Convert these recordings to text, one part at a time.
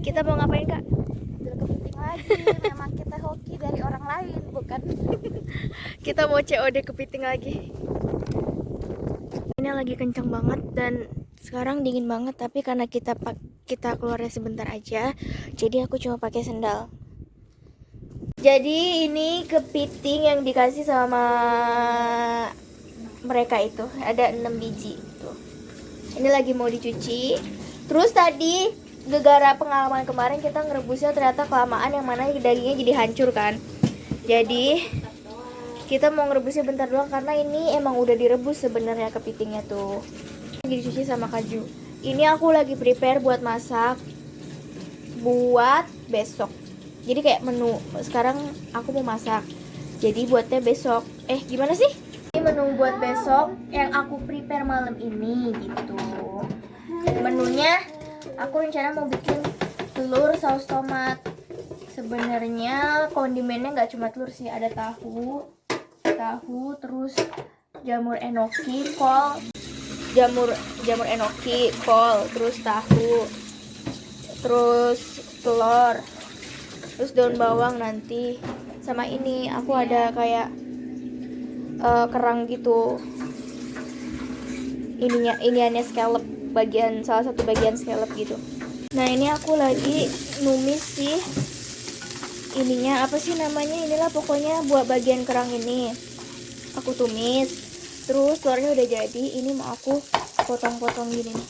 Kita mau ngapain Kak? Jual kepiting lagi. Memang kita hoki dari orang lain, bukan? Kita mau COD kepiting lagi. Ini lagi kencang banget dan sekarang dingin banget, tapi karena kita keluarnya sebentar aja, jadi aku cuma pakai sendal. Jadi ini kepiting yang dikasih sama mereka itu ada 6 biji tuh. Ini lagi mau dicuci. Terus tadi gara-gara pengalaman kemarin kita ngerebusnya ternyata kelamaan, yang mana dagingnya jadi hancur kan. Jadi kita mau ngerebusnya bentar doang karena ini emang udah direbus sebenarnya kepitingnya tuh. Lagi dicuci sama Kaju. Ini aku lagi prepare buat masak buat besok. Jadi kayak menu sekarang aku mau masak. Jadi buatnya besok. Gimana sih? Ini menu buat besok yang aku prepare malam ini gitu. Menunya aku rencana mau bikin telur saus tomat. Sebenarnya kondimennya nggak cuma telur sih, ada tahu, terus jamur enoki, kol, jamur enoki, kol, terus tahu, terus telur, terus daun bawang nanti, sama ini aku ada kayak kerang gitu, iniannya scallop, salah satu bagian scallop gitu. Nah ini aku lagi numis sih ininya, apa sih namanya, inilah pokoknya buat bagian kerang ini aku tumis. Terus telurnya udah jadi, ini mau aku potong-potong gini nih.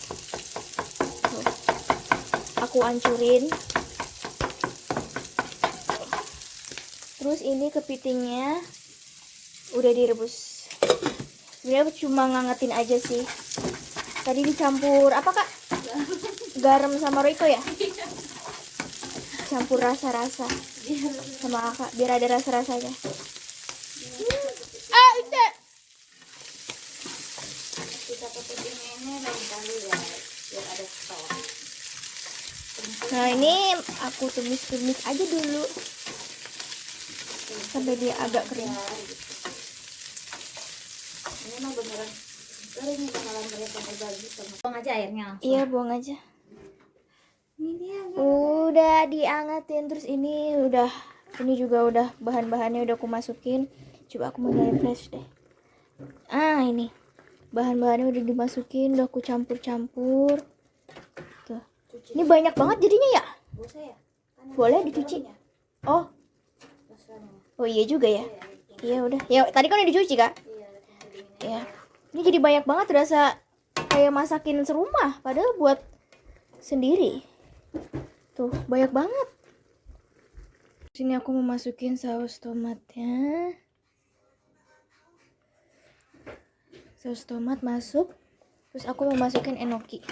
Tuh. Aku hancurin. Terus ini kepitingnya udah direbus. Sebenarnya cuma ngangetin aja sih. Tadi dicampur apa Kak? Garam sama Royco ya? Campur rasa-rasa sama Kakak biar ada rasa-rasanya. Udah. Kita kepiting ini lain kali ya, biar ada stok. Nah ini aku tumis-tumis aja dulu sampai dia agak kering. Ini mah beneran kering, beneran mereka berbagi sama. Buang aja airnya langsung. Iya buang aja. Ini dia. Udah diangetin, terus ini juga udah bahan-bahannya udah aku masukin. Coba aku mau refresh deh. Ini bahan-bahannya udah dimasukin, udah aku campur-campur. Tuh. Ini banyak banget jadinya ya? Boleh dicuci? Oh iya juga ya. Iya udah. Ya tadi kan udah dicuci Kak. Iya. Ini jadi banyak banget, rasa kayak masakin serumah padahal buat sendiri. Tuh, banyak banget. Sini aku mau masukin saus tomatnya. Saus tomat masuk. Terus aku mau masukin enoki.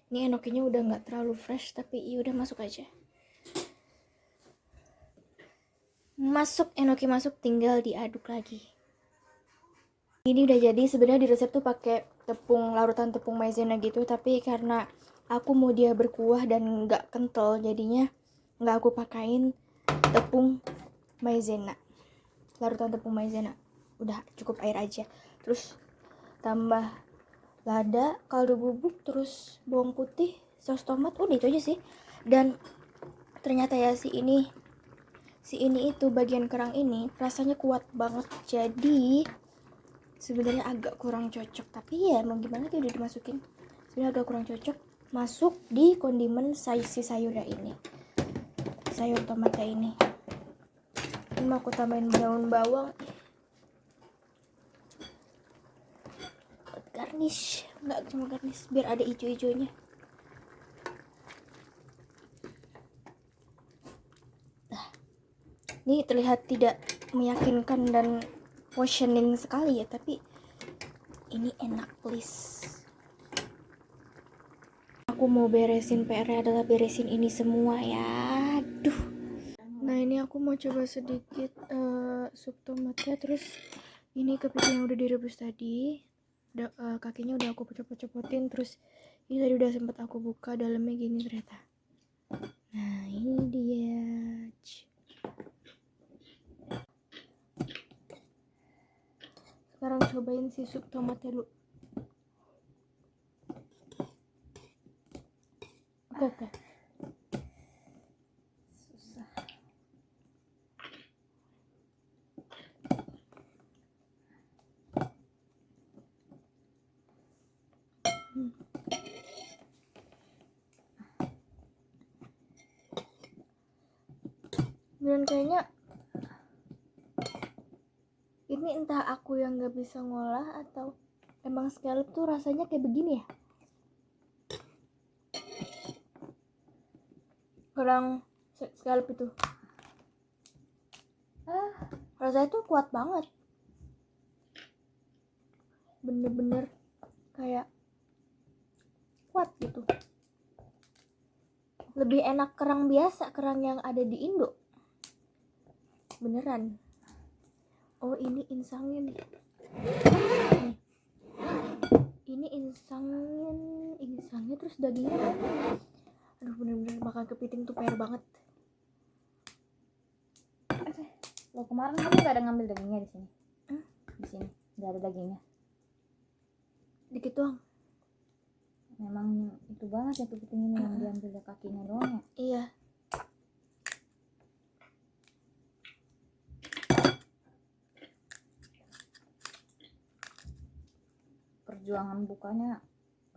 Ini enokinya udah nggak terlalu fresh, tapi iya udah masuk aja. Enoki masuk, tinggal diaduk lagi. Ini udah jadi. Sebenarnya di resep tuh pakai larutan tepung maizena gitu, tapi karena aku mau dia berkuah dan nggak kental, jadinya nggak aku pakain tepung maizena, larutan tepung maizena. Udah cukup air aja. Terus tambah lada, kaldu bubuk, terus bawang putih, saus tomat, udah itu aja sih. Dan ternyata ya si ini itu bagian kerang ini rasanya kuat banget, jadi sebenarnya agak kurang cocok, tapi ya mau gimana, dia udah dimasukin. Sebenarnya agak kurang cocok masuk di kondimen si sayurnya ini, sayur tomatnya ini. Ini mau aku tambahin daun bawang buat garnish, nggak cuma garnish, biar ada hijau-hijaunya. Ini terlihat tidak meyakinkan dan positioning sekali ya, tapi ini enak please. Aku mau beresin, PR-nya adalah beresin ini semua ya. Aduh. Nah ini aku mau coba sedikit sup tomatnya. Terus ini kepiting yang udah direbus tadi, kakinya udah aku copot-copotin. Terus ini tadi udah sempat aku buka, dalamnya gini ternyata. Nah ini dia. Sekarang cobain si sup tomatnya dulu. Oke. Dan kayaknya ini entah aku yang nggak bisa ngolah atau emang scallop tuh rasanya kayak begini ya. Kurang scallop itu rasanya tuh kuat banget, bener-bener kayak kuat gitu. Lebih enak kerang biasa, kerang yang ada di Indo beneran. Oh ini insangnya nih. Ini insangnya terus dagingnya. Aduh bener-bener makan kepiting tuh PR banget. Lo kemarin kamu nggak ada ngambil dagingnya di sini? Di sini nggak ada dagingnya. Dikit doang. Memang itu banget ya kepiting ini yang diambil kakinya doang ya. Iya. Perjuangan bukanya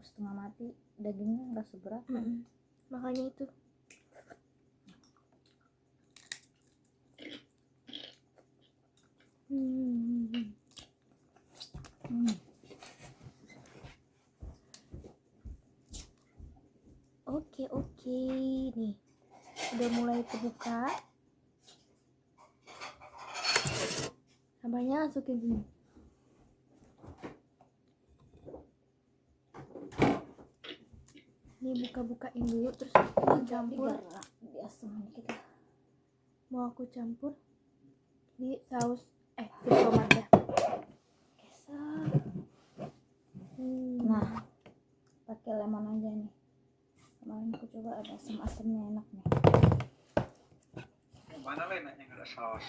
setengah mati, dagingnya nggak seberat. Makanya itu. Oke, nih udah mulai terbuka. Sambalnya masukin sini. Ini buka-bukain dulu terus aku campur. Biasa kita. Mau aku campur di saus di tomat ya. Nah, pakai lemon aja nih. Kemarin aku coba ada asam-asamnya enak nih. Mana enaknya nggak ada saus,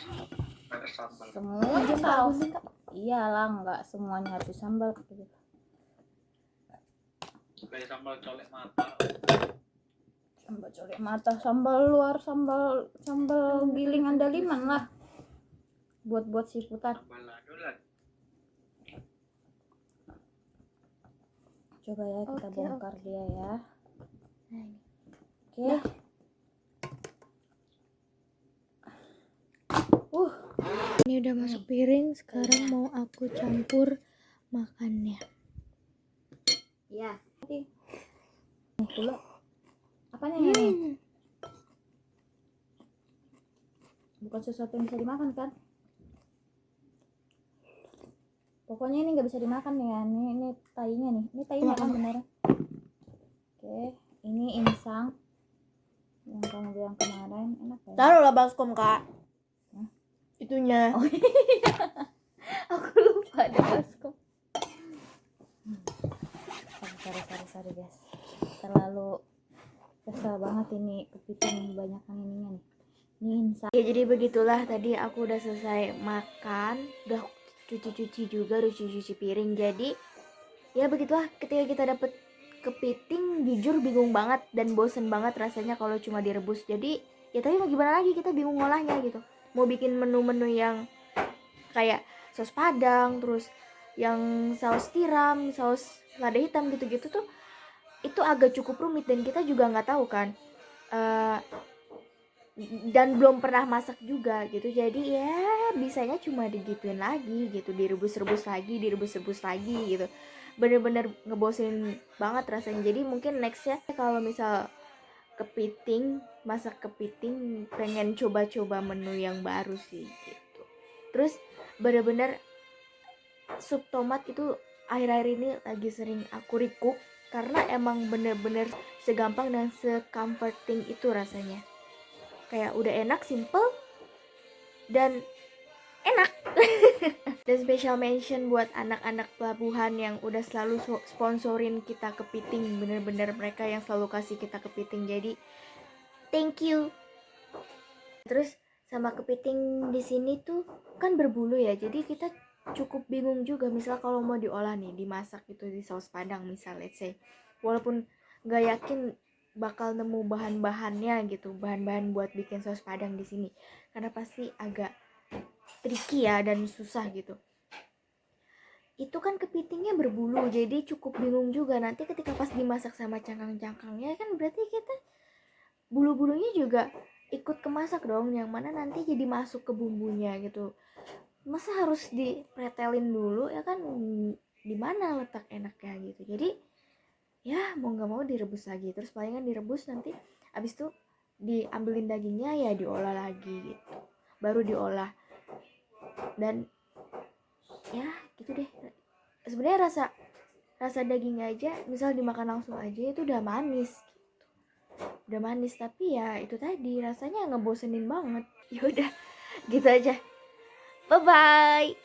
nggak ada sambal. Semua saus. Iyalah, nggak semuanya harus sambal gitu. Kayak sambal colek mata. Sambal colek mata, sambal luar, sambal giling andaliman lah. Buat seafoodan. Sambal ladolan. Coba ya kita bongkar dia ya. Nah, ini. Oke. Ini udah masuk piring, sekarang mau aku campur makannya. Iya. Nih dulu. Apanya ini? Bukan sesuatu yang bisa dimakan kan? Pokoknya ini nggak bisa dimakan ya. Ini tainya nih. Ini tainya kan beneran. Oke, ini insang yang kamu bilang kemarin enak ya? Taruhlah baskom kak. Itunya. Oh iya. Aku lupa ada baskom. Sorry guys. Terlalu kesel banget ini kepiting banyakan ininya nih. Ini insang. Ya jadi begitulah, tadi aku udah selesai makan, udah cuci juga, udah cuci piring. Jadi ya begitulah, ketika kita dapet kepiting jujur bingung banget dan bosen banget rasanya kalau cuma direbus. Jadi ya tapi mau gimana lagi, kita bingung ngolahnya gitu. Mau bikin menu-menu yang kayak saus padang, terus yang saus tiram, saus lada hitam gitu-gitu tuh itu agak cukup rumit dan kita juga nggak tahu kan, dan belum pernah masak juga gitu. Jadi ya bisanya cuma digituin lagi gitu, direbus-rebus lagi gitu. Bener-bener ngebosenin banget rasanya. Jadi mungkin nextnya kalau misal masak kepiting pengen coba-coba menu yang baru sih gitu. Terus bener-bener sup tomat itu akhir-akhir ini lagi sering aku recook karena emang bener-bener segampang dan se-comforting itu rasanya. Kayak udah enak, simple dan enak. Dan special mention buat anak-anak pelabuhan yang udah selalu sponsorin kita kepiting. Bener-bener mereka yang selalu kasih kita kepiting. Jadi thank you. Terus sama kepiting di sini tuh kan berbulu ya. Jadi kita cukup bingung juga misal kalau mau diolah nih, dimasak gitu di saus padang misal, let's say. Walaupun gak yakin bakal nemu bahan-bahannya gitu, bahan-bahan buat bikin saus padang di sini. Karena pasti agak tricky ya dan susah gitu. Itu kan kepitingnya berbulu, jadi cukup bingung juga nanti ketika pas dimasak sama cangkang-cangkangnya kan berarti kita bulu-bulunya juga ikut kemasak dong, yang mana nanti jadi masuk ke bumbunya gitu. Masa harus dipretelin dulu ya kan, di mana letak enaknya gitu. Jadi ya mau nggak mau direbus lagi, terus palingan direbus, nanti abis itu diambilin dagingnya ya diolah lagi gitu, baru diolah. Dan ya gitu deh, sebenarnya rasa daging aja misal dimakan langsung aja itu udah manis gitu. Udah manis, tapi ya itu tadi rasanya ngebosenin banget. Ya udah gitu aja, bye bye.